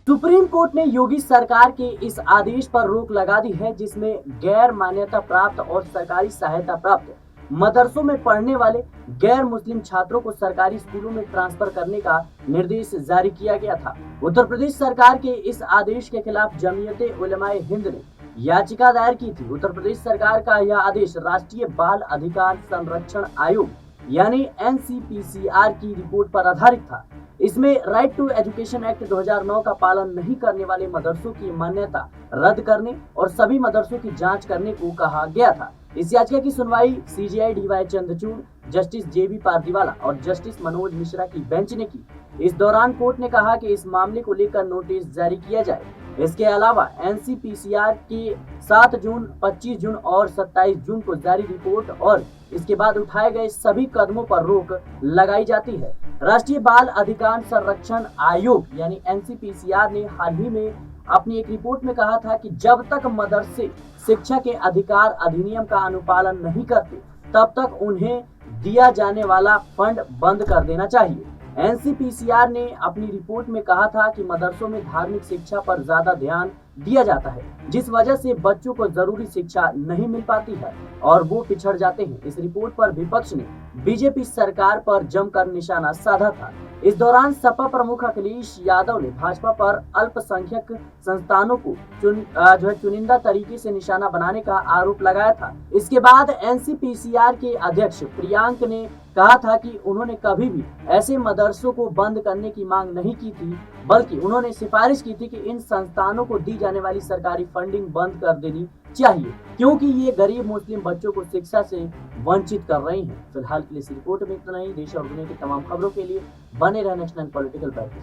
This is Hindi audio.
सुप्रीम कोर्ट ने योगी सरकार के इस आदेश पर रोक लगा दी है जिसमें गैर मान्यता प्राप्त और सरकारी सहायता प्राप्त मदरसों में पढ़ने वाले गैर मुस्लिम छात्रों को सरकारी स्कूलों में ट्रांसफर करने का निर्देश जारी किया गया था। उत्तर प्रदेश सरकार के इस आदेश के खिलाफ जमीयते उलमाए हिंद ने याचिका दायर की थी। उत्तर प्रदेश सरकार का यह आदेश राष्ट्रीय बाल अधिकार संरक्षण आयोग यानी एनसीपीसीआर की रिपोर्ट पर आधारित था। इसमें राइट टू एजुकेशन एक्ट 2009 का पालन नहीं करने वाले मदरसों की मान्यता रद्द करने और सभी मदरसों की जांच करने को कहा गया था। इस याचिका की सुनवाई सीजेआई डीवाई चंद्रचूड़, जस्टिस जेबी पारदीवाला और जस्टिस मनोज मिश्रा की बेंच ने की। इस दौरान कोर्ट ने कहा कि इस मामले को लेकर नोटिस जारी किया जाए। इसके अलावा एनसीपीसीआर के 7 जून, 25 जून और 27 जून को जारी रिपोर्ट और इसके बाद उठाए गए सभी कदमों पर रोक लगाई जाती है। राष्ट्रीय बाल अधिकार संरक्षण आयोग यानी एनसीपीसीआर ने हाल ही में अपनी एक रिपोर्ट में कहा था कि जब तक मदरसे शिक्षा के अधिकार अधिनियम का अनुपालन नहीं करते तब तक उन्हें दिया जाने वाला फंड बंद कर देना चाहिए। एनसीपीसीआर ने अपनी रिपोर्ट में कहा था कि मदरसों में धार्मिक शिक्षा पर ज्यादा ध्यान दिया जाता है, जिस वजह से बच्चों को जरूरी शिक्षा नहीं मिल पाती है और वो पिछड़ जाते हैं। इस रिपोर्ट पर विपक्ष ने बीजेपी सरकार पर जमकर निशाना साधा था। इस दौरान सपा प्रमुख अखिलेश यादव ने भाजपा पर अल्पसंख्यक संस्थानों को चुनिंदा तरीके से निशाना बनाने का आरोप लगाया था। इसके बाद एनसीपीसीआर के अध्यक्ष प्रियांक ने कहा था कि उन्होंने कभी भी ऐसे मदरसों को बंद करने की मांग नहीं की थी, बल्कि उन्होंने सिफारिश की थी कि इन संस्थानों को दी जाने वाली सरकारी फंडिंग बंद कर देनी चाहिए, क्योंकि ये गरीब मुस्लिम बच्चों को शिक्षा से वंचित कर रही हैं। फिलहाल के लिए इस रिपोर्ट में इतना ही। देश और दुनिया की तमाम खबरों के लिए बने रहे नेशनल पॉलिटिकल पैकेज।